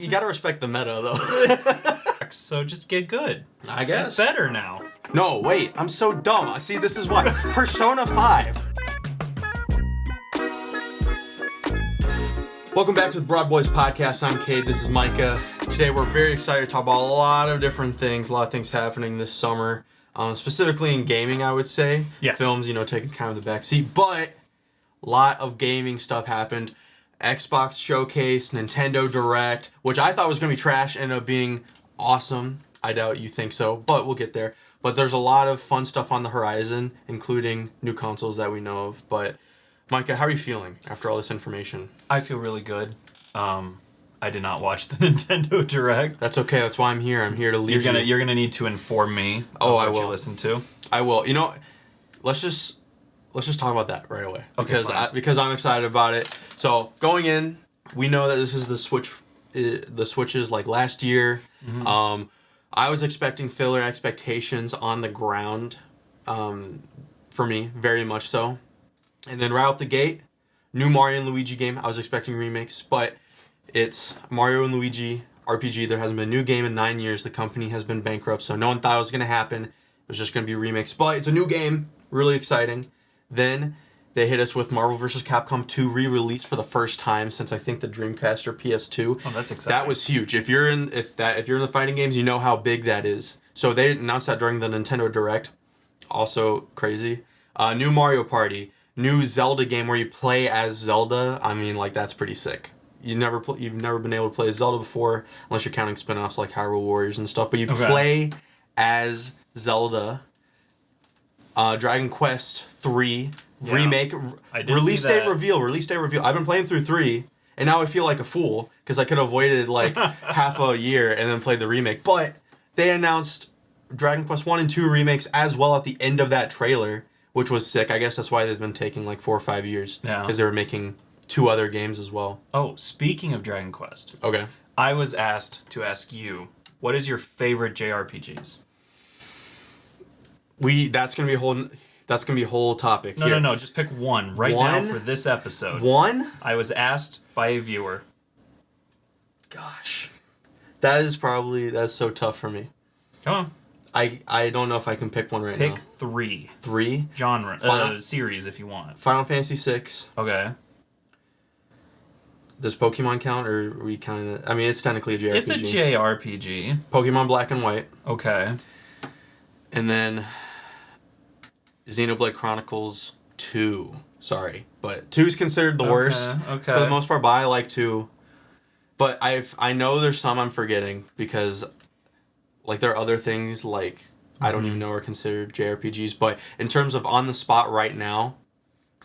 You gotta respect the meta, though. So just get good. I guess. It's better now. No, wait. I'm so dumb. I see. This is why. Persona 5. Welcome back to the BroadBoys podcast. I'm Cade. This is Micah. Today we're very excited to talk about a lot of different things. A lot of things happening this summer. Specifically in gaming, I would say. Yeah. Films, taking kind of the back seat. But a lot of gaming stuff happened. Xbox Showcase, Nintendo Direct, which I thought was going to be trash, ended up being awesome. I doubt you think so, but we'll get there. But there's a lot of fun stuff on the horizon, including new consoles that we know of. But Micah, how are you feeling after all this information? I feel really good. I did not watch the Nintendo Direct. That's okay. That's why I'm here. I'm here to lead you. You're gonna need to inform me. I will. You listen to. I will. Let's just talk about that right away. Okay, because I'm excited about it. So going in, we know that this is the Switch's like last year. Mm-hmm. I was expecting filler expectations on the ground, for me, very much so. And then right out the gate, new Mario and Luigi game. I was expecting remakes, but it's Mario and Luigi RPG. There hasn't been a new game in 9 years. The company has been bankrupt, so no one thought it was going to happen. It was just going to be remakes, but it's a new game. Really exciting. Then they hit us with Marvel vs. Capcom 2 re-release for the first time since I think the Dreamcast or PS2. Oh, that's exciting. That was huge. If you're in the fighting games, you know how big that is. So they announced that during the Nintendo Direct. Also crazy. New Mario Party, new Zelda game where you play as Zelda. I mean, like, that's pretty sick. You've never been able to play as Zelda before, unless you're counting spin-offs like Hyrule Warriors and stuff. But you play as Zelda. Dragon Quest 3 remake, release date reveal. I've been playing through 3, and now I feel like a fool because I could have waited like half a year and then played the remake. But they announced Dragon Quest 1 and 2 remakes as well at the end of that trailer, which was sick. I guess that's why they've been taking like 4 or 5 years. Yeah. Because they were making 2 other games as well. Oh, speaking of Dragon Quest. Okay. I was asked to ask you, what is your favorite JRPGs? That's gonna be a whole topic. No. Just pick one now for this episode. One? I was asked by a viewer. Gosh, that's so tough for me. Come on. I don't know if I can pick one right now. Pick 3. 3? Genre. Series if you want. Final Fantasy 6. Okay. Does Pokemon count, or are we counting it? I mean, it's technically a JRPG. It's a JRPG. Pokemon Black and White. Okay. And then Xenoblade Chronicles 2. Sorry, but 2 is considered the worst for the most part, but I like 2. But I know there's some I'm forgetting because like there are other things like I don't even know are considered JRPGs, but in terms of on the spot right now,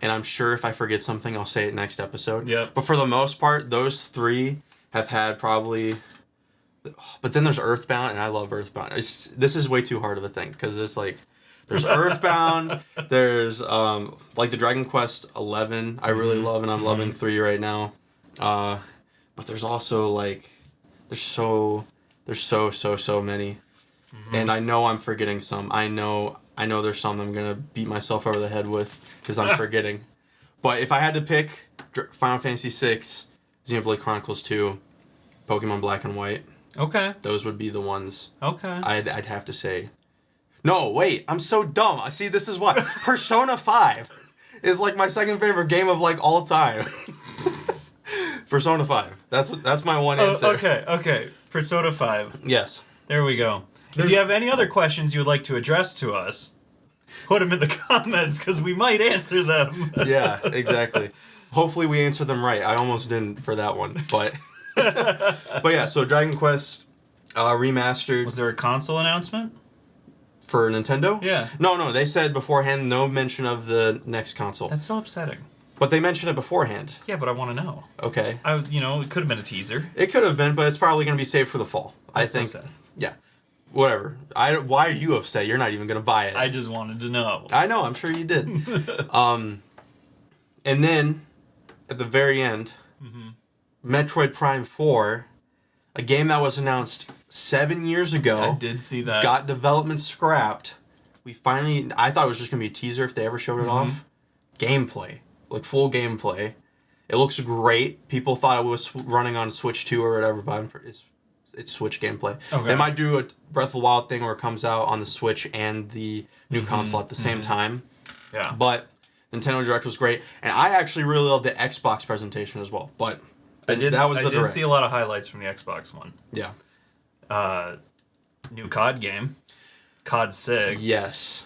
and I'm sure if I forget something I'll say it next episode. Yeah. But for the most part, those 3 have had probably. But then there's Earthbound, and I love Earthbound. This is way too hard of a thing because it's like there's Earthbound, there's like the Dragon Quest 11 I really love, and I'm loving 3 right now. But there's also like there's so many, and I know I'm forgetting some. I know there's some I'm gonna beat myself over the head with because I'm forgetting. But if I had to pick Final Fantasy 6, Xenoblade Chronicles 2, Pokemon Black and White. Okay. Those would be the ones. Okay. I'd have to say. No, wait. I'm so dumb. I see. This is why Persona 5 is like my second favorite game of like all time. Persona 5. That's my one answer. Okay. Persona 5. Yes. There we go. If you have any other questions you would like to address to us, put them in the comments because we might answer them. Yeah, exactly. Hopefully we answer them right. I almost didn't for that one, but. But yeah, so Dragon Quest remastered. Was there a console announcement? For Nintendo? Yeah. No, they said beforehand no mention of the next console. That's so upsetting. But they mentioned it beforehand. Yeah, but I want to know. Okay. It could have been a teaser. It could have been, but it's probably going to be saved for the fall. That's I think. So sad. Yeah. Whatever. Why are you upset? You're not even going to buy it. I just wanted to know. I know, I'm sure you did. And then at the very end, Metroid Prime 4, a game that was announced 7 years ago. I did see that. Got development scrapped. I thought it was just going to be a teaser if they ever showed it off. Gameplay. Like full gameplay. It looks great. People thought it was running on Switch 2 or whatever, but it's Switch gameplay. Okay. They might do a Breath of the Wild thing where it comes out on the Switch and the new console at the same time. Yeah. But Nintendo Direct was great, and I actually really loved the Xbox presentation as well. But I did Direct. see a lot of highlights from the Xbox one. Yeah. New COD game, COD 6. Yes.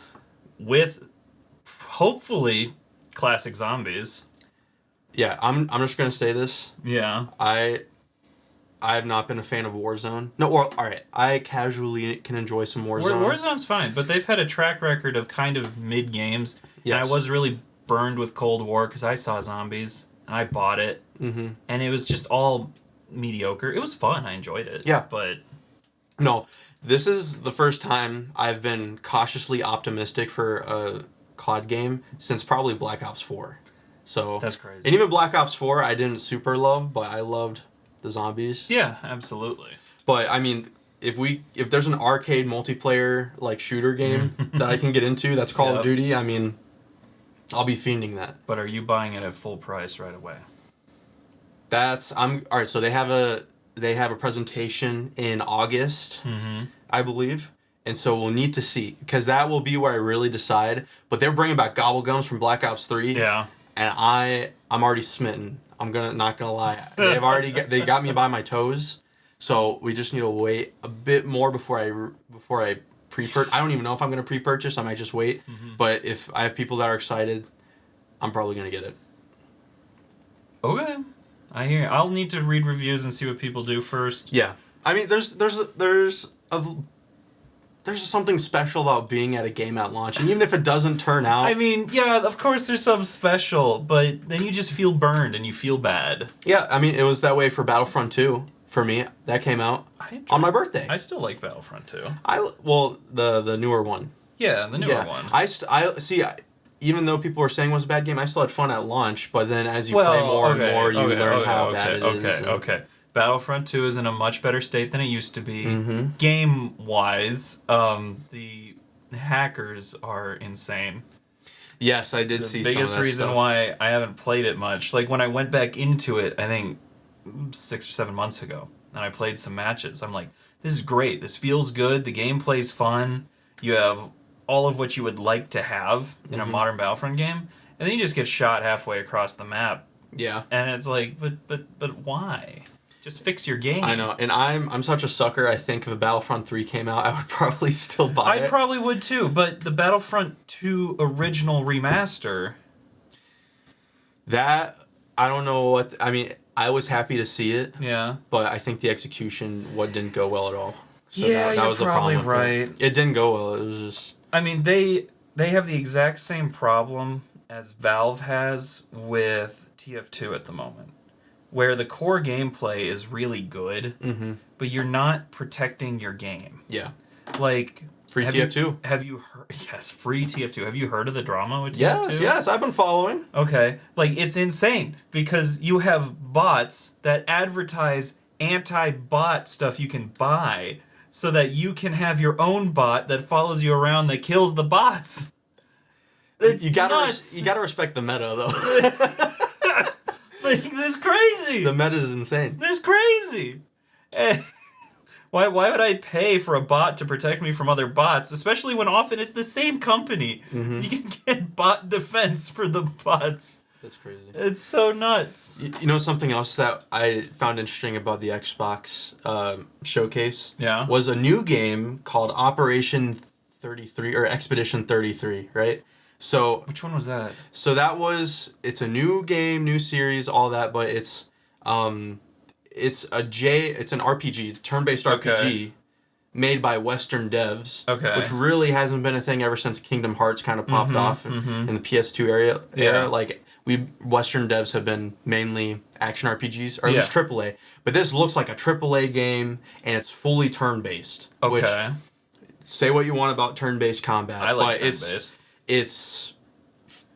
With hopefully classic zombies. Yeah, I'm just gonna say this. Yeah. I have not been a fan of Warzone. No, all right. I casually can enjoy some Warzone. Warzone's fine, but they've had a track record of kind of mid games. Yes. And I was really burned with Cold War because I saw zombies and I bought it, and it was just all mediocre. It was fun. I enjoyed it. Yeah. But no, this is the first time I've been cautiously optimistic for a COD game since probably Black Ops 4. So that's crazy. And even Black Ops 4, I didn't super love, but I loved the zombies. Yeah, absolutely. But I mean, if there's an arcade multiplayer like shooter game that I can get into, that's Call of Duty. I mean, I'll be fiending that. But are you buying it at full price right away? All right. So they have a presentation in August, I believe, and so we'll need to see because that will be where I really decide. But they're bringing back Gobblegums from Black Ops 3. Yeah. And I'm already smitten. I'm not gonna lie. They got me by my toes. So we just need to wait a bit more before I pre-purchase. I don't even know if I'm gonna pre-purchase. I might just wait. But if I have people that are excited, I'm probably gonna get it. Okay, I hear. I'll need to read reviews and see what people do first. Yeah, I mean, there's something special about being at a game at launch, and even if it doesn't turn out. I mean, yeah, of course there's something special, but then you just feel burned and you feel bad. Yeah, I mean, it was that way for Battlefront 2 for me. That came out on my birthday. I still like Battlefront 2. The newer one. Yeah, the newer one. I see. Even though people were saying it was a bad game, I still had fun at launch. But then as you play more and more, you learn how bad it is. Okay. Battlefront 2 is in a much better state than it used to be. Game-wise, the hackers are insane. Yes, I did see some of that biggest reason stuff. why I haven't played it much. Like, when I went back into it, I think 6 or 7 months ago, and I played some matches, I'm like, this is great. This feels good. The gameplay's fun. You have all of what you would like to have in a modern Battlefront game, and then you just get shot halfway across the map. Yeah. And it's like, but why? Just fix your game. I know, and I'm such a sucker. I think if Battlefront 3 came out, I would probably still buy it. I probably would too, but the Battlefront 2 original remaster... That, I don't know what... I mean, I was happy to see it. Yeah. But I think the execution didn't go well at all. So yeah, that was the problem with right. It didn't go well. It was just... I mean, they have the exact same problem as Valve has with TF2 at the moment, where the core gameplay is really good, but you're not protecting your game. Yeah. Like... Free TF2. Have you heard... Yes, free TF2. Have you heard of the drama with TF2? Yes, I've been following. Okay. Like, it's insane, because you have bots that advertise anti-bot stuff you can buy, so that you can have your own bot that follows you around that kills the bots. It's nuts. You gotta respect the meta, though. Like, this is crazy. The meta is insane. This is crazy. Why would I pay for a bot to protect me from other bots, especially when often it's the same company? You can get bot defense for the bots. That's crazy. It's so nuts. You know something else that I found interesting about the Xbox showcase? Yeah. Was a new game called Operation 33 or Expedition 33, right? So Which one was that? So it's a new game, new series, all that, but it's an RPG, turn-based RPG made by Western devs. Okay. Which really hasn't been a thing ever since Kingdom Hearts kind of popped off in the PS2 era. Yeah. Like Western devs have been mainly action RPGs, or at least AAA. But this looks like a AAA game, and it's fully turn-based. Okay. Which, say what you want about turn-based combat. I like turn-based. It's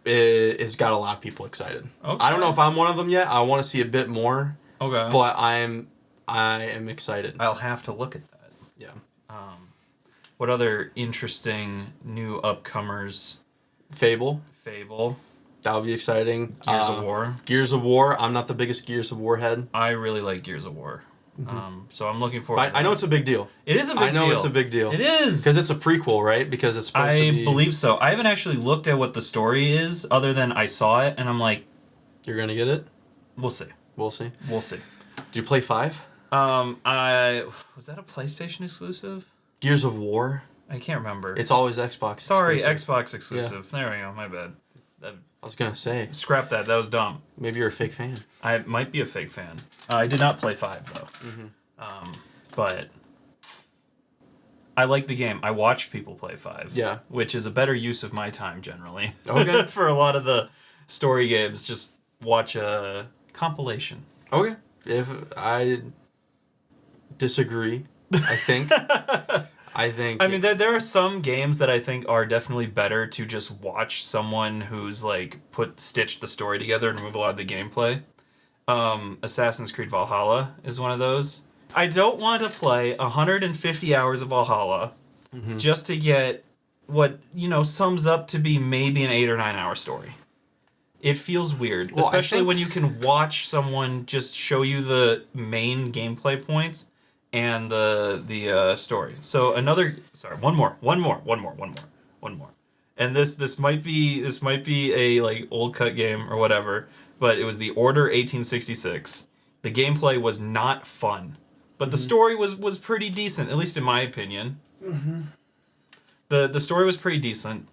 got a lot of people excited. Okay. I don't know if I'm one of them yet. I want to see a bit more. Okay. But I am excited. I'll have to look at that. Yeah. What other interesting new upcomers? Fable. That would be exciting. Gears of War. Gears of War. I'm not the biggest Gears of War head. I really like Gears of War. So I'm looking forward to that. I know it's a big deal. It is a big deal. I know it's a big deal. It is. Because it's a prequel, right? Because it's supposed to be... I believe so. I haven't actually looked at what the story is, other than I saw it, and I'm like... You're going to get it? We'll see. We'll see. We'll see. Did you play 5? Was that a PlayStation exclusive? Gears of War? I can't remember. It's always Xbox Sorry, exclusive. Xbox exclusive. Yeah. There we go. My bad. I was going to say. Scrap that. That was dumb. Maybe you're a fake fan. I might be a fake fan. I did not play 5, though. But I like the game. I watch people play 5. Yeah. Which is a better use of my time, generally. Okay. For a lot of the story games, just watch a compilation. Okay. If I disagree, I think. I mean, there are some games that I think are definitely better to just watch someone who's like stitched the story together and remove a lot of the gameplay. Assassin's Creed Valhalla is one of those. I don't want to play 150 hours of Valhalla just to get what, sums up to be maybe an 8 or 9 hour story. It feels weird, especially when you can watch someone just show you the main gameplay points and the story. So one more. And this might be a like old cut game or whatever, but it was The Order 1866. The gameplay was not fun, but the story was pretty decent, at least in my opinion. The story was pretty decent.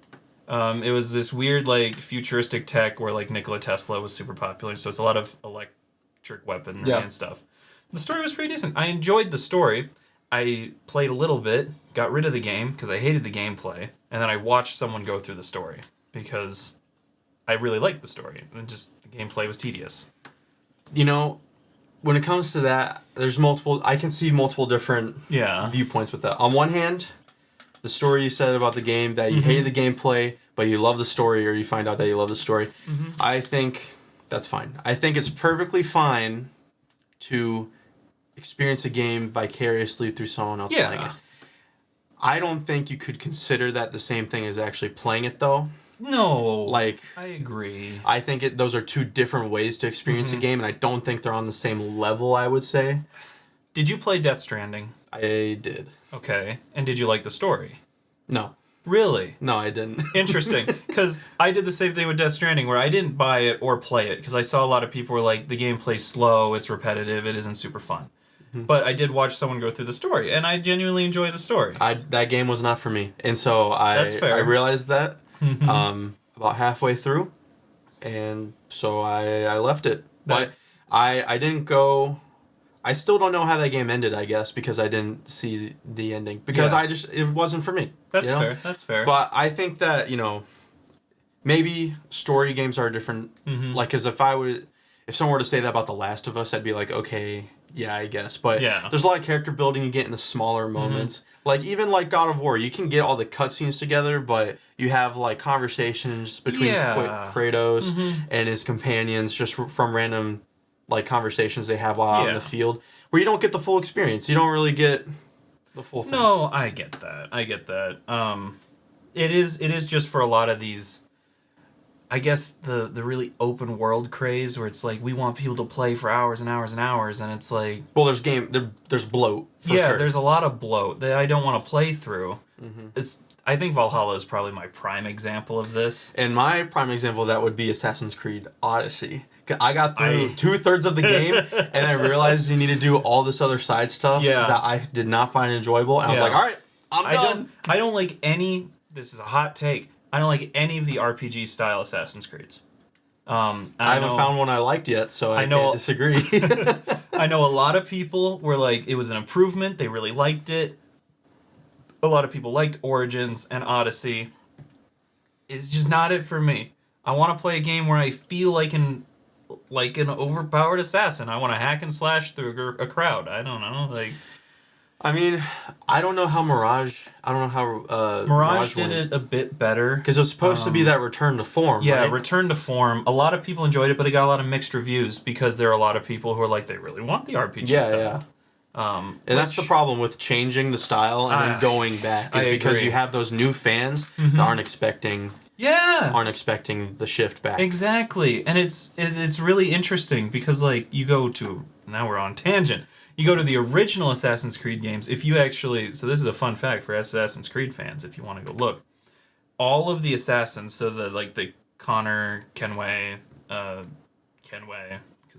It was this weird like futuristic tech where like Nikola Tesla was super popular, so it's a lot of electric weaponry and stuff. The story was pretty decent. I enjoyed the story. I played a little bit, got rid of the game because I hated the gameplay, and then I watched someone go through the story because I really liked the story, and just the gameplay was tedious. When it comes to that, I can see multiple different viewpoints with that. On one hand, the story you said about the game, that you hated the gameplay, but you love the story, or you find out that you love the story, I think that's fine. I think it's perfectly fine to experience a game vicariously through someone else playing it. I don't think you could consider that the same thing as actually playing it, though. No, I agree. I think those are two different ways to experience a game, and I don't think they're on the same level, I would say. Did you play Death Stranding? I did. Okay. And did you like the story? No. Really? No, I didn't. Interesting. Because I did the same thing with Death Stranding, where I didn't buy it or play it, because I saw a lot of people were like, the gameplay's slow, it's repetitive, it isn't super fun. But I did watch someone go through the story, and I genuinely enjoyed the story. That game was not for me. And so I realized that about halfway through, and so I left it. But I didn't go... I still don't know how that game ended, I guess, because I didn't see the ending. Because it wasn't for me. That's fair. That's fair. But I think that, maybe story games are different. Like, because if someone were to say that about The Last of Us, I'd be like, okay, yeah, I guess. But there's a lot of character building you get in the smaller moments. Like, even like God of War, you can get all the cutscenes together, but you have like conversations between Kratos and his companions just from random like conversations they have while out in the field, where you don't get the full experience. You don't really get the full thing. No, I get that. It is just for a lot of these, I guess, the really open world craze where it's like we want people to play for hours and hours and hours, and it's like, well, there's bloat. For sure. There's a lot of bloat that I don't want to play through. I think Valhalla is probably my prime example of this. And my prime example of that would be Assassin's Creed Odyssey. I got through 2/3 of the game, and I realized you need to do all this other side stuff that I did not find enjoyable. And I was like, all right, I'm done. I don't like any... This is a hot take. I don't like any of the RPG style Assassin's Creeds. I haven't found one I liked yet, so I can't disagree. I know a lot of people were like, it was an improvement. They really liked it. A lot of people liked Origins and Odyssey. It's just not it for me. I want to play a game where I feel like an overpowered assassin. I want to hack and slash through a crowd. I don't know. I mean, I don't know how Mirage did it a bit better. Because it was supposed to be that return to form, Yeah, right? return to form. A lot of people enjoyed it, but it got a lot of mixed reviews because there are a lot of people who are like, they really want the RPG style. Yeah. And that's the problem with changing the style and then going back, is because you have those new fans that aren't expecting Yeah. aren't expecting the shift back. Exactly. And it's really interesting because, like, you go to... Now we're on tangent. You go to the original Assassin's Creed games. If you actually... So this is a fun fact for Assassin's Creed fans, if you want to go look. All of the assassins, so the Connor, Kenway, because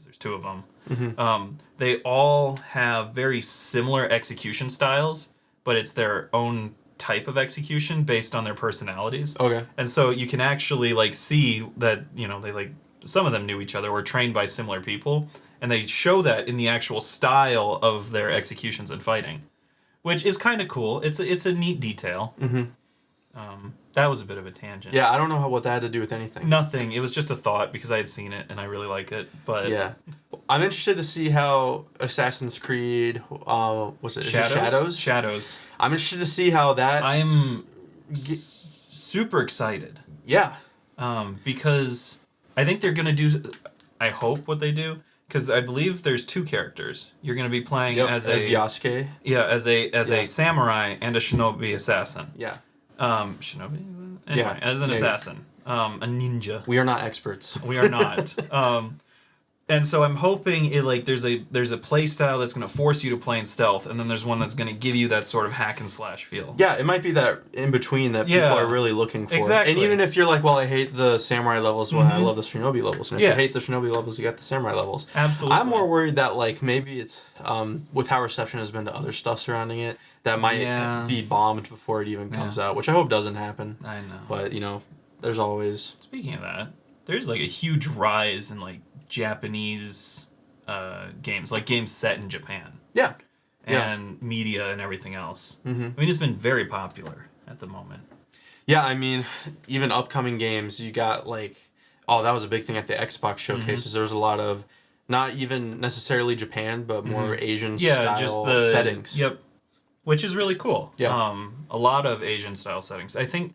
there's two of them, they all have very similar execution styles, but it's their own type of execution based on their personalities. Okay. And so you can actually, like, see that, you know, they, like, some of them knew each other, were trained by similar people, and they show that in the actual style of their executions and fighting, which is kind of cool. It's a neat detail. That was a bit of a tangent. Yeah, I don't know what that had to do with anything. Nothing. It was just a thought because I had seen it and I really like it. But yeah, I'm interested to see how Assassin's Creed, was it Shadows? Shadows. I'm interested to see how that. I'm super excited. Yeah. Because I think they're gonna do. I hope what they do, because I believe there's two characters. You're gonna be playing as Yasuke. Yeah, as a samurai and a shinobi assassin. Yeah. Shinobi? Anyway, as an assassin. A ninja. We are not experts. We are not. And so I'm hoping there's a play style that's going to force you to play in stealth, and then there's one that's going to give you that sort of hack and slash feel. Yeah, it might be that in between that people are really looking for. Exactly. And even if you're like, well, I hate the samurai levels, well, I love the shinobi levels. And if you hate the shinobi levels, you got the samurai levels. Absolutely. I'm more worried that, like, maybe it's, with how reception has been to other stuff surrounding it, that might be bombed before it even comes out, which I hope doesn't happen. I know. But, you know, there's always... Speaking of that, there's, like, a huge rise in, like, Japanese games, like games set in Japan. Yeah. And media and everything else. Mm-hmm. I mean, it's been very popular at the moment. Yeah, I mean, even upcoming games, you got, like... Oh, that was a big thing at the Xbox showcases. There was a lot of, not even necessarily Japan, but more Asian-style settings. Yep. Which is really cool. Yeah. A lot of Asian-style settings. I think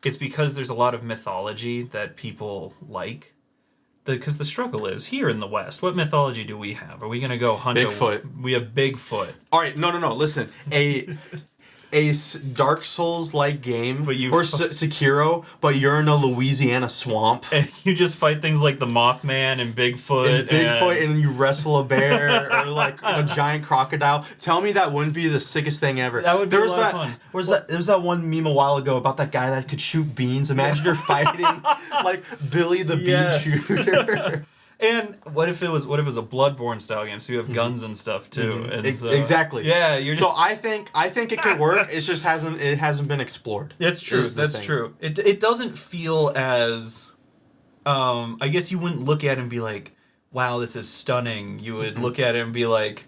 it's because there's a lot of mythology that people like. Because the struggle is, here in the West, what mythology do we have? Are we going to go hunt Bigfoot. We have Bigfoot. All right, no. Listen, a Dark Souls-like game, or Sekiro, but you're in a Louisiana swamp. And you just fight things like the Mothman and Bigfoot. And you wrestle a bear or like a giant crocodile. Tell me that wouldn't be the sickest thing ever. That would be a lot of fun. There was that one meme a while ago about that guy that could shoot beans. Imagine you're fighting like Billy the Bean Shooter. And what if it was a Bloodborne style game? So you have guns and stuff too. And so, exactly. Yeah, you're just... So I think it could work. It just hasn't been explored. That's true. That's true. It doesn't feel as I guess you wouldn't look at it and be like, wow, this is stunning. You would look at it and be like,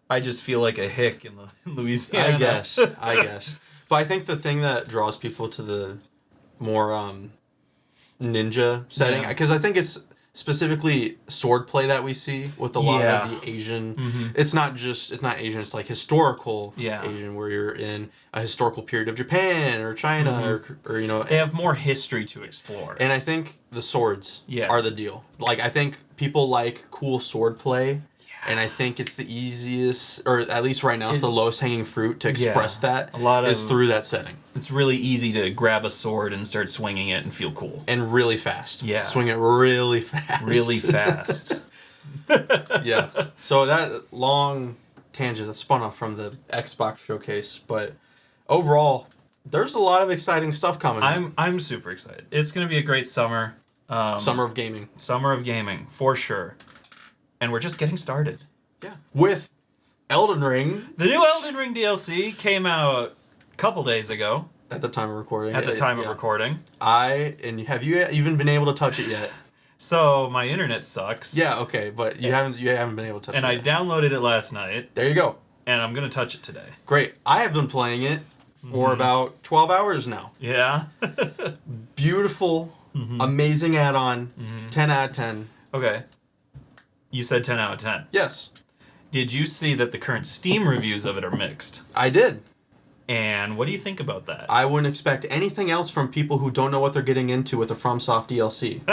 I just feel like a hick in Louisiana. I guess. But I think the thing that draws people to the more ninja setting, because I think it's specifically swordplay that we see with a lot of the Asian. It's not Asian. It's like historical Asian, where you're in a historical period of Japan or China or you know. They have more history to explore. And I think the swords are the deal. Like, I think people like cool swordplay. And I think it's the easiest, or at least right now, it's the lowest hanging fruit to express that is through that setting. It's really easy to grab a sword and start swinging it and feel cool. And really fast. Yeah. Swing it really fast. Really fast. Yeah. So that long tangent that spun off from the Xbox showcase, but overall, there's a lot of exciting stuff coming. I'm super excited. It's going to be a great summer. Summer of gaming. Summer of gaming, for sure. And we're just getting started. Yeah. With Elden Ring. The new Elden Ring DLC came out a couple days ago. At the time of recording. At the time of recording. And have you even been able to touch it yet? So my internet sucks. Yeah, okay, but you haven't been able to touch it. And I downloaded it last night. There you go. And I'm gonna touch it today. Great. I have been playing it for about 12 hours now. Yeah. Beautiful, amazing add-on. 10 out of 10. Okay. You said 10 out of 10. Yes. Did you see that the current Steam reviews of it are mixed? I did. And what do you think about that? I wouldn't expect anything else from people who don't know what they're getting into with a FromSoft DLC.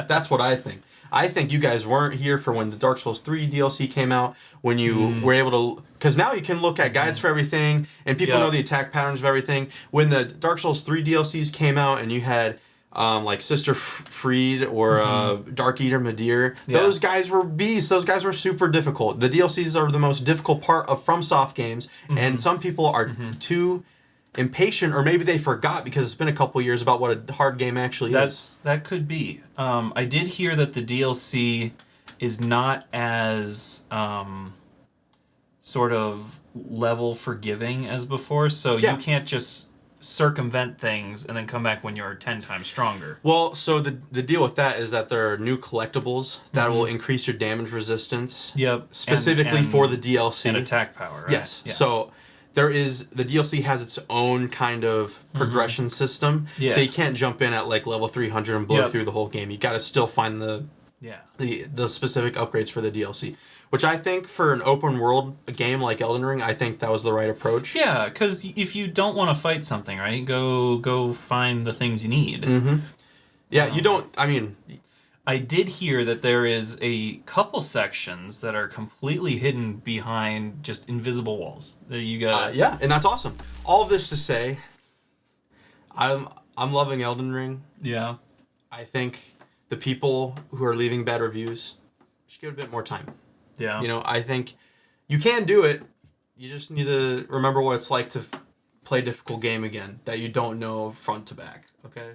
That's what I think. I think you guys weren't here for when the Dark Souls 3 DLC came out, when you were able to... Because now you can look at guides for everything, and people know the attack patterns of everything. When the Dark Souls 3 DLCs came out and you had like Sister Freed or Dark Eater Madeir. Yeah. Those guys were beasts. Those guys were super difficult. The DLCs are the most difficult part of FromSoft games, and some people are too impatient, or maybe they forgot because it's been a couple years about what a hard game actually is. That could be. I did hear that the DLC is not as sort of level forgiving as before, so you can't just circumvent things and then come back when you're 10 times stronger. Well, so the deal with that is that there are new collectibles that will increase your damage resistance. Yep. Specifically for the DLC. And attack power, right? Yes. Yeah. So the DLC has its own kind of progression system. Yeah. So you can't jump in at like level 300 and blow through the whole game. You got to still find the specific upgrades for the DLC. Which I think for an open world game like Elden Ring, I think that was the right approach. Yeah, because if you don't want to fight something, right, go find the things you need. Mm-hmm. Yeah, you don't. I mean, I did hear that there is a couple sections that are completely hidden behind just invisible walls that you got. Yeah, and that's awesome. All of this to say, I'm loving Elden Ring. Yeah. I think the people who are leaving bad reviews should give it a bit more time. Yeah. You know, I think you can do it. You just need to remember what it's like to play a difficult game again that you don't know front to back. Okay?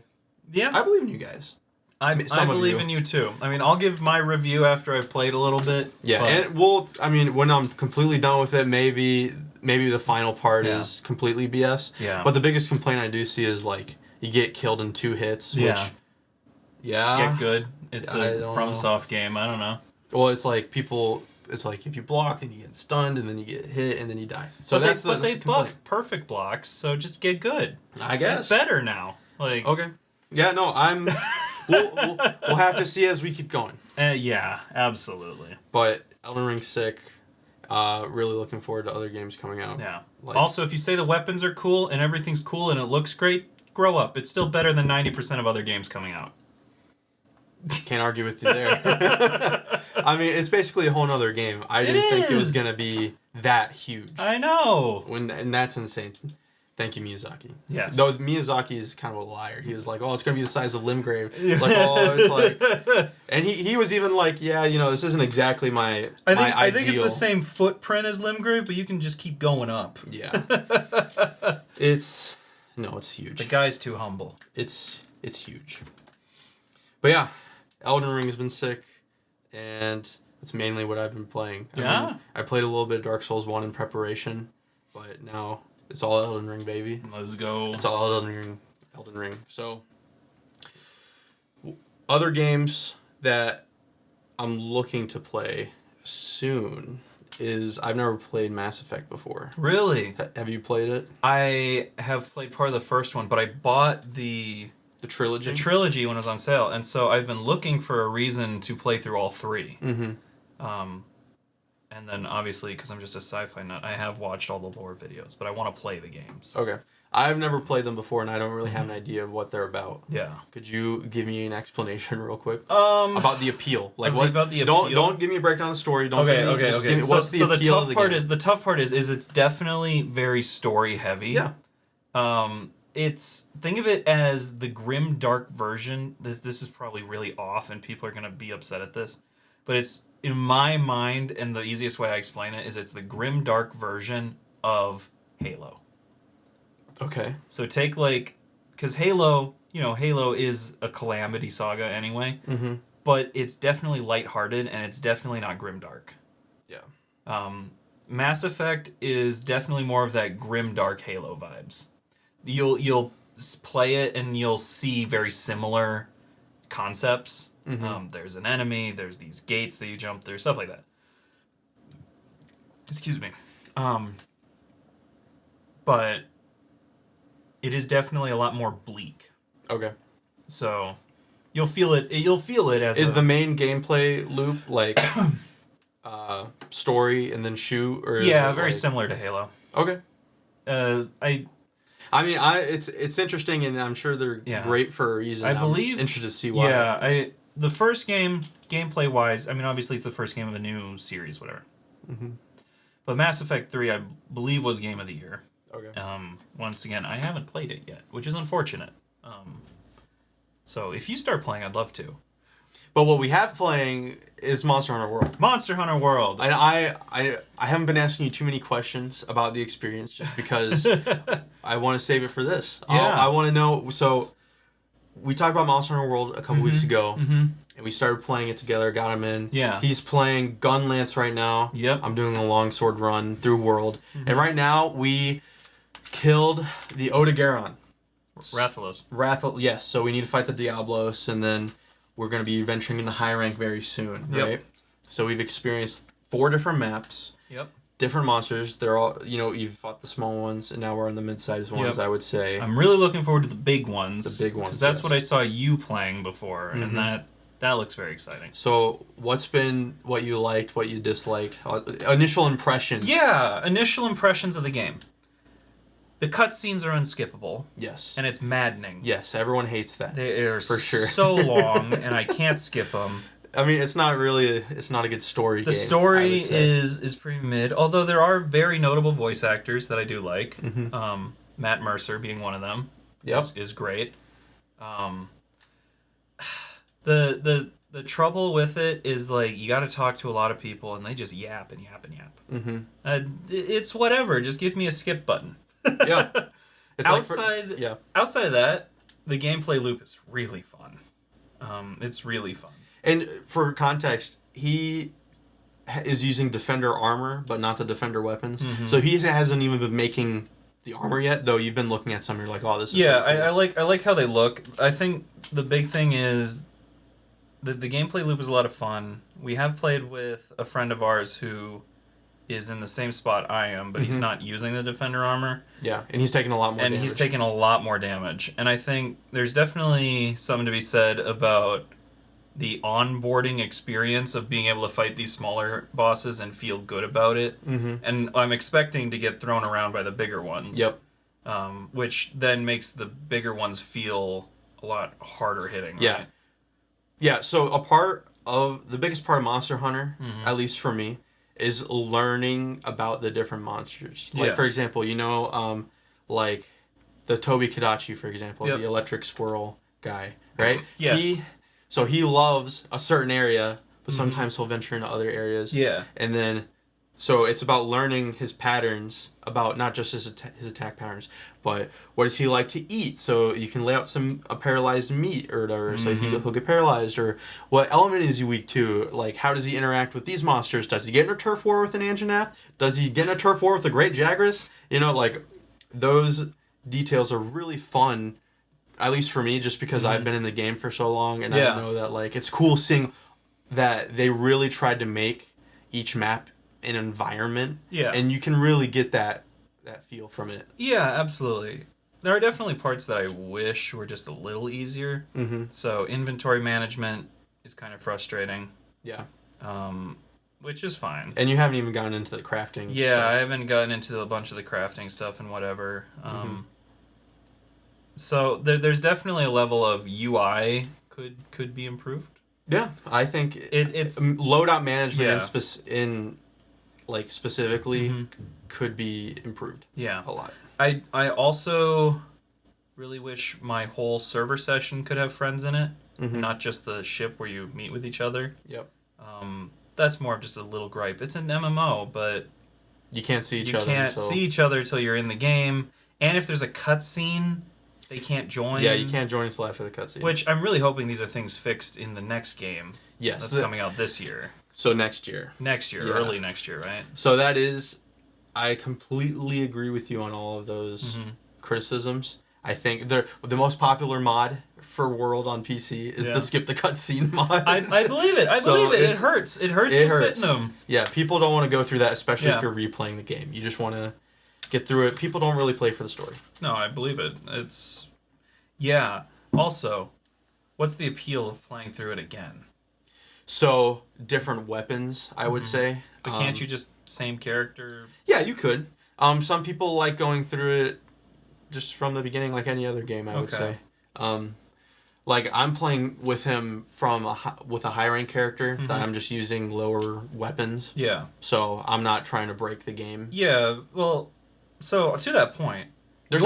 Yeah. I believe in you guys. I believe in you too. I mean, I'll give my review after I've played a little bit. Yeah, and when I'm completely done with it, maybe the final part is completely BS. Yeah. But the biggest complaint I do see is like you get killed in 2 hits, which get good. It's a FromSoft game. I don't know. Well, it's like if you block, then you get stunned, and then you get hit, and then you die. So they buffed perfect blocks, so just get good. I guess it's better now. Like okay, yeah, no, I'm. we'll have to see as we keep going. Yeah, absolutely. But Elden Ring's sick. Really looking forward to other games coming out. Yeah. Also, if you say the weapons are cool and everything's cool and it looks great, grow up. It's still better than 90% of other games coming out. Can't argue with you there. I mean, it's basically a whole nother game. I didn't think it was going to be that huge. I know. And that's insane. Thank you, Miyazaki. Yes. Though Miyazaki is kind of a liar. He was like, oh, it's going to be the size of Limgrave. It's like, oh, it's like... And he was even like, yeah, this isn't exactly my ideal. I think it's the same footprint as Limgrave, but you can just keep going up. Yeah. It's huge. The guy's too humble. It's huge. But yeah, Elden Ring has been sick, and that's mainly what I've been playing. I played a little bit of Dark Souls 1 in preparation, but now it's all Elden Ring, baby. Let's go. It's all Elden Ring. So, other games that I'm looking to play soon is I've never played Mass Effect before. Really? Have you played it? I have played part of the first one, but I bought the trilogy? The trilogy when it was on sale, and so I've been looking for a reason to play through all 3. Mm-hmm. And then obviously, because I'm just a sci-fi nut, I have watched all the lore videos, but I want to play the games. Okay. I've never played them before, and I don't really have an idea of what they're about. Yeah. Could you give me an explanation real quick? About the appeal. Like what? About the appeal? Don't give me a breakdown of the story. Give me what's the appeal of the game? The tough part is it's definitely very story heavy. Yeah. Think of it as the grim dark version. This is probably really off, and people are gonna be upset at this, but it's in my mind, and the easiest way I explain it is it's the grim dark version of Halo. Okay. So take because Halo is a calamity saga anyway, but it's definitely lighthearted and it's definitely not grimdark. Yeah. Mass Effect is definitely more of that grimdark Halo vibes. You'll play it and you'll see very similar concepts. There's an enemy, there's these gates that you jump through, stuff like that. Excuse me. But it is definitely a lot more bleak. Okay. So you'll feel it as the main gameplay loop like story and then shoot, or very similar to Halo. Okay. I mean, it's interesting, and I'm sure they're great for a reason. I'm interested to see why. Yeah, the first game, gameplay wise, I mean, obviously it's the first game of a new series, whatever. But Mass Effect 3, I believe, was Game of the Year. Okay. Once again, I haven't played it yet, which is unfortunate. So if you start playing, I'd love to. But what we have playing is Monster Hunter World. Monster Hunter World. And I haven't been asking you too many questions about the experience just because I want to save it for this. Yeah. I want to know. So we talked about Monster Hunter World a couple weeks ago, and we started playing it together. Got him in. Yeah. He's playing Gunlance right now. Yep. I'm doing a longsword run through World, and right now we killed the Odogaron. Rathalos. Yes. So we need to fight the Diablos, and then we're going to be venturing into high rank very soon, right? Yep. So we've experienced 4 different maps. Yep. Different monsters. They're all, you've fought the small ones, and now we're on the mid-sized ones, I would say. I'm really looking forward to the big ones. The big ones, because that's what I saw you playing before, and that looks very exciting. So what's been what you liked, what you disliked? Initial impressions. Yeah, initial impressions of the game. The cutscenes are unskippable. Yes. And it's maddening. Yes, everyone hates that. They are for sure. so long, and I can't skip them. I mean, it's not a good story game. The story is pretty mid, although there are very notable voice actors that I do like. Matt Mercer being one of them. Yep. is great. The trouble with it is, like, you got to talk to a lot of people, and they just yap and yap and yap. It's whatever. Just give me a skip button. Yeah. It's outside of that, the gameplay loop is really fun. It's really fun. And for context, he is using Defender armor, but not the Defender weapons. So he hasn't even been making the armor yet, though you've been looking at some, you're like, oh, this is cool. I like how they look. I think the big thing is the gameplay loop is a lot of fun. We have played with a friend of ours who is in the same spot I am, but he's not using the Defender armor. Yeah, and he's taking a lot more damage. And he's taking a lot more damage. And I think there's definitely something to be said about the onboarding experience of being able to fight these smaller bosses and feel good about it. And I'm expecting to get thrown around by the bigger ones. Yep. Which then makes the bigger ones feel a lot harder hitting. Yeah. Right? Yeah, so the biggest part of Monster Hunter, at least for me, is learning about the different monsters. Like, for example, like the Toby Kadachi, for example, the electric squirrel guy, right? Yes. He loves a certain area, but sometimes he'll venture into other areas. Yeah. And then, so it's about learning his patterns, about not just his attack patterns, but what does he like to eat? So you can lay out a paralyzed meat or whatever, so he'll get paralyzed. Or what element is he weak to? Like, how does he interact with these monsters? Does he get in a turf war with an Anjanath? Does he get in a turf war with the Great Jagras? Like, those details are really fun, at least for me, just because I've been in the game for so long, and I know that, like, it's cool seeing that they really tried to make each map an environment, and you can really get that feel from it. Yeah, absolutely. There are definitely parts that I wish were just a little easier. So inventory management is kind of frustrating. Yeah. Which is fine. And you haven't even gotten into the crafting stuff. I haven't gotten into a bunch of the crafting stuff and whatever. So there's definitely a level of UI could be improved. Yeah, I think it's loadout management specifically could be improved. Yeah, a lot. I also really wish my whole server session could have friends in it, not just the ship where you meet with each other. Yep. That's more of just a little gripe. It's an MMO, but you can't see each other. You can't see each other until you're in the game, and if there's a cutscene, they can't join. Yeah, you can't join until after the cutscene. Which I'm really hoping these are things fixed in the next game. Yes. That's coming out this year. So next year. Early next year, right? So that is, I completely agree with you on all of those criticisms. I think the most popular mod for World on PC is the skip the cutscene mod. I believe it. I believe it. It hurts. It hurts to sit in them. Yeah, people don't want to go through that, especially if you're replaying the game. You just want to get through it. People don't really play for the story. No, I believe it. It's... Yeah. Also, what's the appeal of playing through it again? So, different weapons, I would say. But can't you just same character? Yeah, you could. Some people like going through it just from the beginning, like any other game, I would say. Like, I'm playing with him with a high rank character that I'm just using lower weapons. Yeah. So, I'm not trying to break the game. Yeah, well, so to that point, there's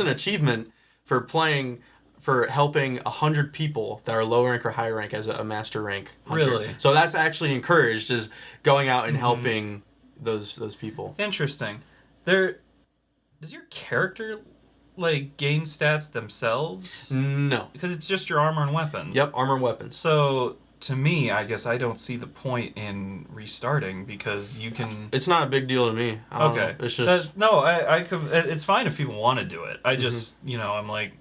an achievement for playing for helping 100 people that are low rank or high rank as a master rank hunter. Really? So that's actually encouraged, is going out and helping those people. Interesting. Does your character like gain stats themselves? No. Because it's just your armor and weapons. Yep, armor and weapons. So to me, I guess I don't see the point in restarting because you can. It's not a big deal to me. I don't know. It's just I could. It's fine if people want to do it. I just I'm like,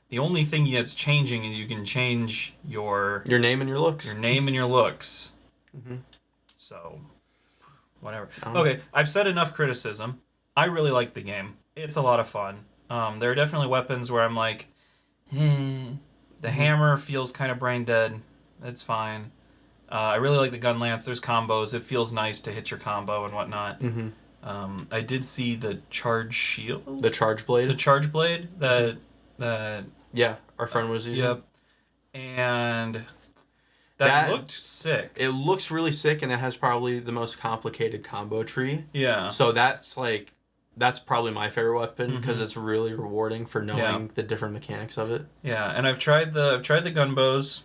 the only thing that's changing is you can change your name and your looks. Your name and your looks. So, whatever. Okay, I've said enough criticism. I really like the game. It's a lot of fun. There are definitely weapons where I'm like, the hammer feels kind of brain dead. It's fine. I really like the gun lance. There's combos. It feels nice to hit your combo and whatnot. I did see the charge shield. The charge blade. The charge blade that yeah, our friend was using. Yep. And that looked sick. It looks really sick, and it has probably the most complicated combo tree. Yeah. So that's probably my favorite weapon because it's really rewarding for knowing the different mechanics of it. Yeah, and I've tried the gun bows.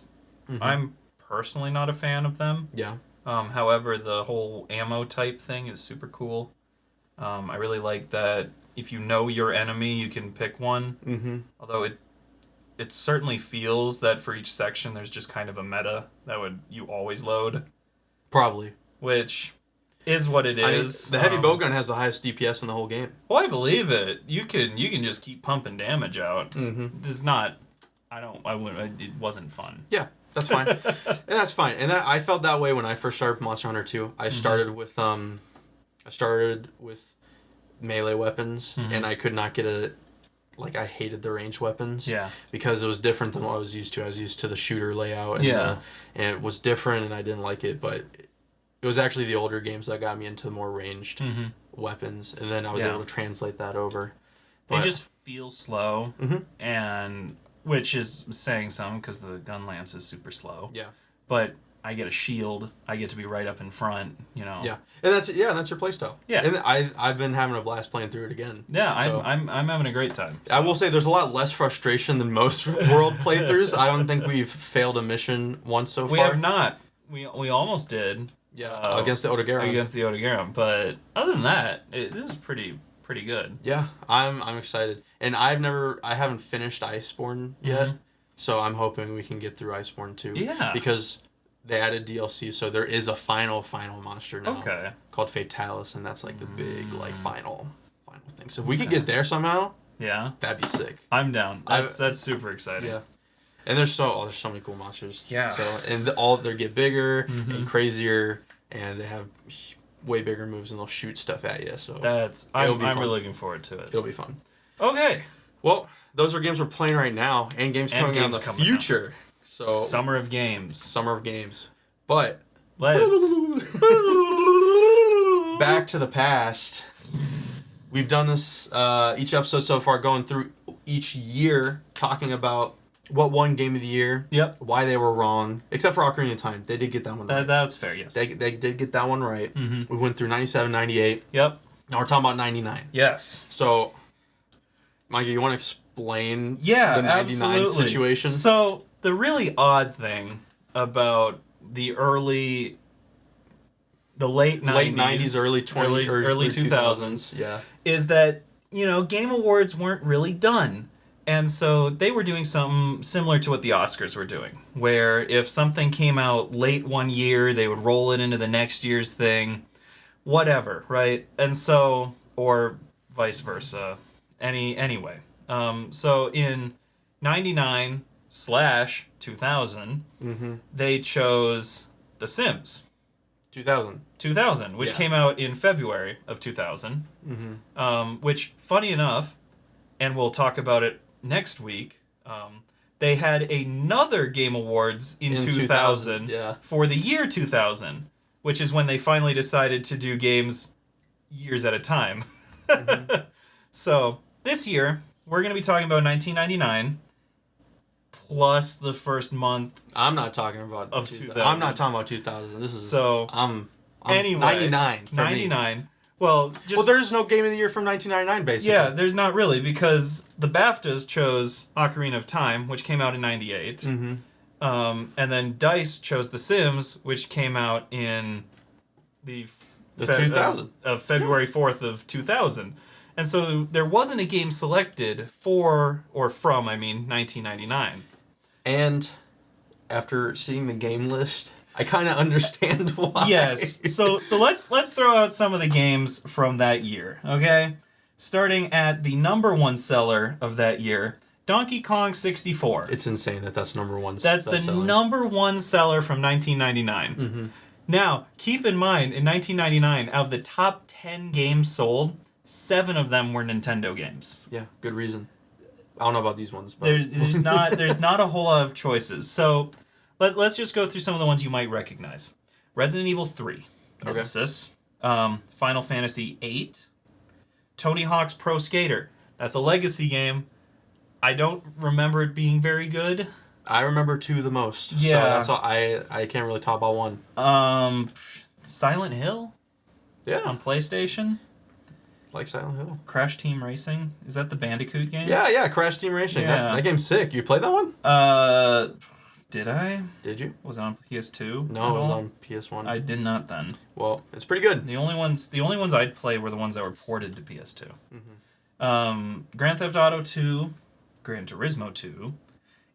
I'm personally not a fan of them. Yeah. However, the whole ammo type thing is super cool. I really like that if you know your enemy, you can pick one. Although it certainly feels that for each section, there's just kind of a meta that you always load. Probably. Which is what it is. The heavy bowgun has the highest DPS in the whole game. Oh, I believe it. You can just keep pumping damage out. It's not. It wasn't fun. Yeah, that's fine. And that's fine. And I felt that way when I first started Monster Hunter 2. I started with melee weapons, and I could not get I hated the ranged weapons. Yeah. Because it was different than what I was used to. I was used to the shooter layout. And and it was different, and I didn't like it. But it was actually the older games that got me into the more ranged weapons, and then I was able to translate that over. They just feel slow, and which is saying something because the gun lance is super slow. Yeah. But I get a shield. I get to be right up in front. Yeah. And that's your playstyle. Yeah. And I've been having a blast playing through it again. Yeah, so. I'm having a great time. So. I will say there's a lot less frustration than most world playthroughs. I don't think we've failed a mission once so far. We have not. We almost did. Yeah. Against the Otogaram. But other than that, it is pretty good. Yeah, I'm excited, and I haven't finished Iceborne yet, so I'm hoping we can get through Iceborne 2. Yeah. Because they added DLC, so there is a final monster now. Okay. Called Fatalis, and that's like the big final thing. So if we could get there somehow, that'd be sick. I'm down. That's super exciting. Yeah. And there's so many cool monsters. Yeah. So they get bigger and crazier, and they have way bigger moves, and they'll shoot stuff at you. So I'm really looking forward to it. It'll be fun. Okay. Well, those are games we're playing right now, and games coming out in the future. So Summer of games. But let's back to the past. We've done this each episode so far, going through each year, talking about what won Game of the Year. Yep. Why they were wrong, except for Ocarina of Time. They did get that one right. That's fair, yes. They did get that one right. We went through 97, 98. Yep. Now we're talking about 99. Yes. So, Mikey, you want to explain the 99 absolutely. situation? So, the really odd thing about the late 90s, early 2000s, is that, Game Awards weren't really done. And so they were doing something similar to what the Oscars were doing, where if something came out late one year, they would roll it into the next year's thing, whatever, right? And so, or vice versa, anyway. So in 99/2000, they chose The Sims. 2000, which came out in February of 2000, which, funny enough, and we'll talk about it next week, they had another Game Awards in 2000 for the year 2000, which is when they finally decided to do games years at a time. So this year, we're going to be talking about 1999 plus the first month. I'm not talking about of 2000. I'm not talking about 2000. This is so. I'm anyway, 99. 99. Well, just... Well, there's no Game of the Year from 1999, basically. Yeah, there's not really, because the BAFTAs chose Ocarina of Time, which came out in 98. Mm-hmm. And then DICE chose The Sims, which came out in the 2000. February 4th of 2000. And so there wasn't a game selected from 1999. And after seeing the game list, I kind of understand why. Yes. So let's throw out some of the games from that year, okay? Starting at the number one seller of that year, Donkey Kong 64. It's insane that's number one. That's the number one seller from 1999. Mm-hmm. Now, keep in mind, in 1999, out of the top 10 games sold, 7 of them were Nintendo games. Yeah, good reason. I don't know about these ones, but There's not a whole lot of choices. So let's just go through some of the ones you might recognize. Resident Evil 3, Nemesis, Final Fantasy 8, Tony Hawk's Pro Skater. That's a legacy game. I don't remember it being very good. I remember 2 the most. Yeah. So that's why I can't really top out 1. Silent Hill? Yeah. On PlayStation? Like Silent Hill. Crash Team Racing? Is that the Bandicoot game? Yeah, Crash Team Racing. Yeah. That game's sick. You played that one? Did I? Did you? Was it on PS2? No, it was on PS1. I did not then. Well, it's pretty good. The only ones I'd play were the ones that were ported to PS2. Mm-hmm. Grand Theft Auto 2, Gran Turismo 2,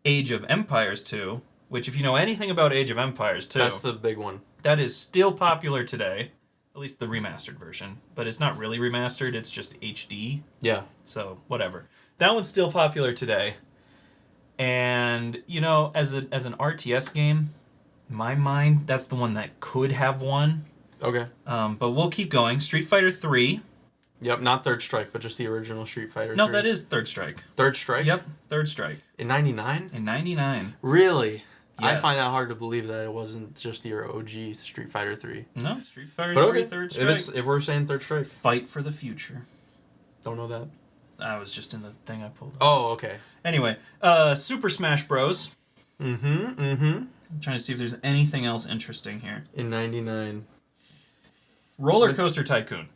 Age of Empires 2, which if you know anything about Age of Empires 2, that's the big one. That is still popular today, at least the remastered version. But it's not really remastered, it's just HD. Yeah. So, whatever. That one's still popular today. And, as an RTS game, in my mind, that's the one that could have won. Okay. But we'll keep going. Street Fighter 3. Yep, not Third Strike, but just the original Street Fighter 3. No, that is Third Strike. Third Strike? Yep, Third Strike. In 99? In 99. Really? Yes. I find that hard to believe that it wasn't just the OG Street Fighter 3. No, Street Fighter But 3, okay, Third Strike. if we're saying Third Strike. Fight for the Future. Don't know that. I was just in the thing I pulled up. Oh, okay. Anyway, Super Smash Bros. I'm trying to see if there's anything else interesting here. In 99. Roller Coaster Tycoon.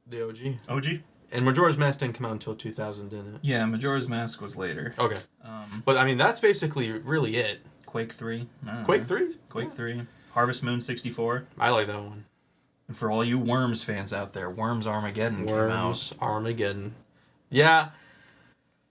The OG. OG? And Majora's Mask didn't come out until 2000, didn't it? Yeah, Majora's Mask was later. Okay. But, I mean, that's basically really it. Quake 3. Quake 3? Quake 3. Harvest Moon 64. I like that one. And for all you Worms fans out there, Worms Armageddon came out. Worms Armageddon. Yeah.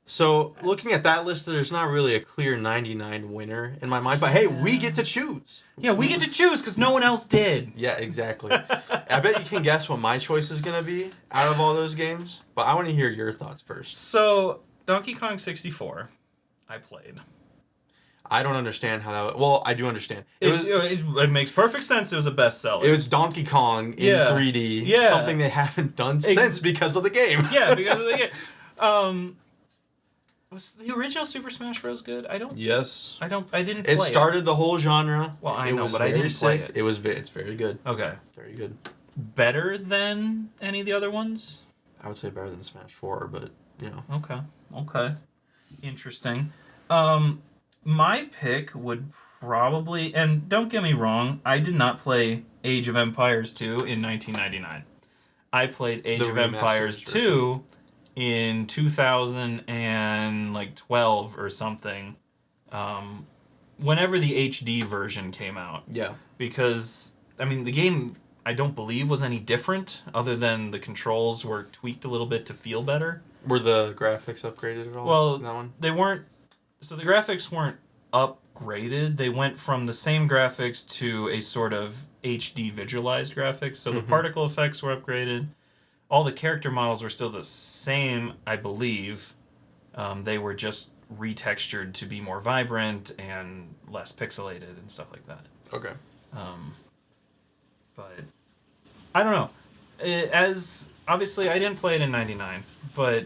So, looking at that list, there's not really a clear 99 winner in my mind. But, hey, we get to choose. Yeah, we get to choose because no one else did. Yeah, exactly. I bet you can guess what my choice is going to be out of all those games. But I want to hear your thoughts first. So, Donkey Kong 64, I played. I don't understand how that... Well, I do understand. It makes perfect sense it was a bestseller. It was Donkey Kong in 3D. Yeah. Something they haven't done since because of the game. Yeah, because of the game. Was the original Super Smash Bros. Good? Yes. I didn't play It started the whole genre. Well, I it know, was but I didn't play sick. it. It's very good. Okay. Very good. Better than any of the other ones? I would say better than Smash 4, but, Okay. Interesting. My pick would probably... And don't get me wrong, I did not play Age of Empires 2 in 1999. I played Age of Empires 2 in 2012 or something. Whenever the HD version came out. Yeah. Because, I mean, the game, I don't believe, was any different, other than the controls were tweaked a little bit to feel better. Were the graphics upgraded at all? Well, in that one? they weren't... So the graphics weren't upgraded. They went from the same graphics to a sort of HD visualized graphics. So the particle effects were upgraded. All the character models were still the same, I believe. They were just retextured to be more vibrant and less pixelated and stuff like that. Okay. But I don't know. As obviously, I didn't play it in '99, but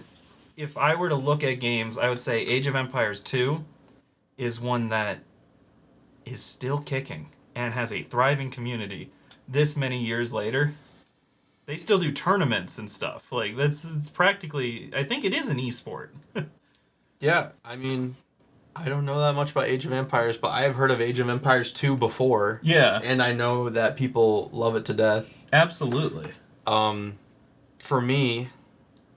if I were to look at games, I would say Age of Empires 2 is one that is still kicking and has a thriving community. This many years later, they still do tournaments and stuff. Like it's practically, I think it is an esport. Yeah, I mean, I don't know that much about Age of Empires, but I have heard of Age of Empires 2 before. Yeah. And I know that people love it to death. Absolutely. for me,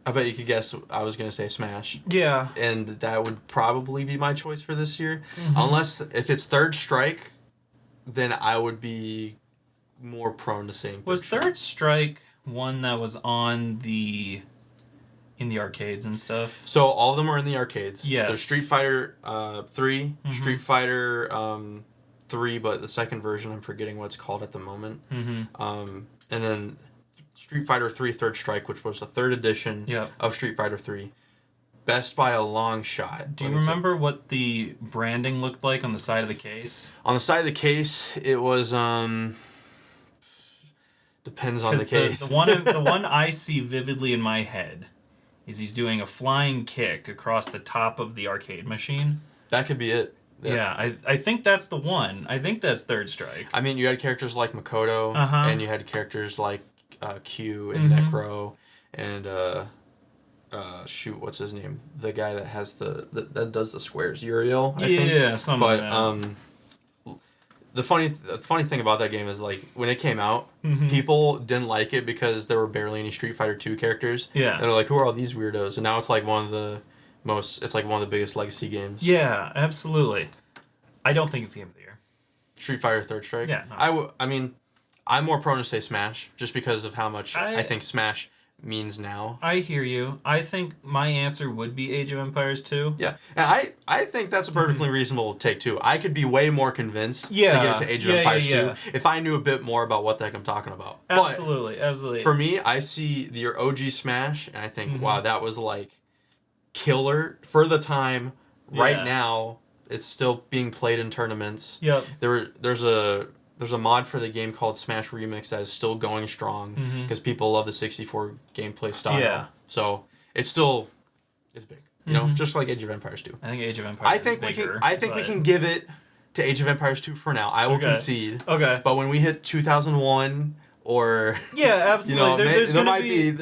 I bet you could guess I was going to say Smash. Yeah. And that would probably be my choice for this year. Mm-hmm. Unless, if it's Third Strike, then I would be more prone to saying Was Third Strike one that was on in the arcades and stuff? So all of them are in the arcades. Yes. There's Street Fighter 3, Mm-hmm. Street Fighter 3, but the second version, I'm forgetting what it's called at the moment. Mm-hmm. And then Street Fighter 3 Third Strike, which was the third edition of Street Fighter 3. Best by a long shot. Do you remember what the branding looked like on the side of the case? On the side of the case, it was depends on the case. The one I see vividly in my head is he's doing a flying kick across the top of the arcade machine. That could be it. Yeah, I think that's the one. I think that's Third Strike. I mean, you had characters like Makoto, and you had characters like Q and Necro, and shoot, what's his name? The guy that has that does the squares, Uriel. I think. Yeah, something. But the funny thing about that game is, like, when it came out, people didn't like it because there were barely any Street Fighter 2 characters. Yeah, and they're like, who are all these weirdos? And now it's like one of the biggest legacy games. Yeah, absolutely. I don't think it's Game of the Year. Street Fighter Third Strike? Yeah. No. I mean, I'm more prone to say Smash, just because of how much I think Smash means now. I hear you. I think my answer would be Age of Empires 2. Yeah, and I think that's a perfectly reasonable take, too. I could be way more convinced to give it to Age of Empires 2 if I knew a bit more about what the heck I'm talking about. Absolutely, but absolutely. For me, I see the OG Smash, and I think, wow, that was, like, killer for the time. Right now, it's still being played in tournaments. Yep. There's a mod for the game called Smash Remix that is still going strong because people love the 64 gameplay style. Yeah. So it's still big. You know, just like Age of Empires 2. I think Age of Empires is bigger. I think we can give it to Age of Empires 2 for now. I will concede. Okay. But when we hit 2001 or absolutely. there might be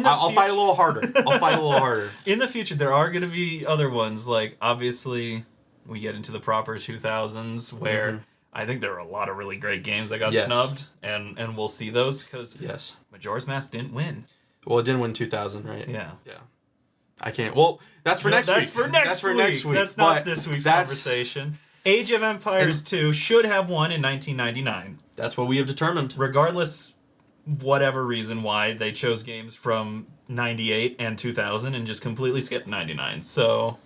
I'll fight a little harder. In the future, there are going to be other ones. Like, obviously, we get into the proper 2000s where I think there were a lot of really great games that got snubbed, and we'll see those because Majora's Mask didn't win. Well, it didn't win 2000, right? Yeah. Yeah. I can't. Well, that's for next week. That's for next week. That's not this week's conversation. Age of Empires 2 should have won in 1999. That's what we have determined. Regardless, whatever reason why they chose games from 98 and 2000 and just completely skipped 99. So,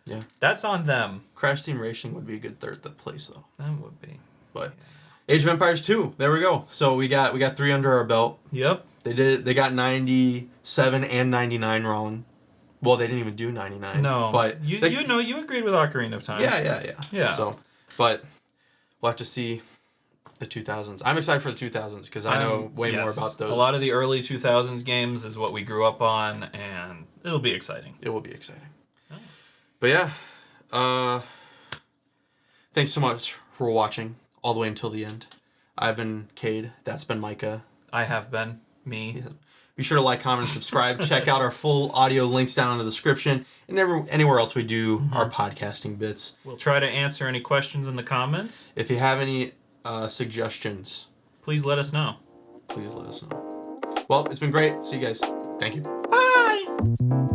yeah, that's on them. Crash Team Racing would be a good third place, though. That would be. But Age of Empires 2, there we go. So we got 3 under our belt. Yep. They got 97 and 99 wrong. Well, they didn't even do 99. No, but you agreed with Ocarina of Time. Yeah. So, but we'll have to see the 2000s. I'm excited for the 2000s because I know way more about those. A lot of the early 2000s games is what we grew up on, and it'll be exciting. It will be exciting. Oh. But yeah, thanks so much for watching all the way until the end. I've been Cade. That's been Micah. I have been me. Yeah. Be sure to like, comment, and subscribe. Check out our full audio links down in the description and anywhere else we do our podcasting bits. We'll try to answer any questions in the comments. If you have any suggestions, please let us know. Well, it's been great. See you guys. Thank you. Bye.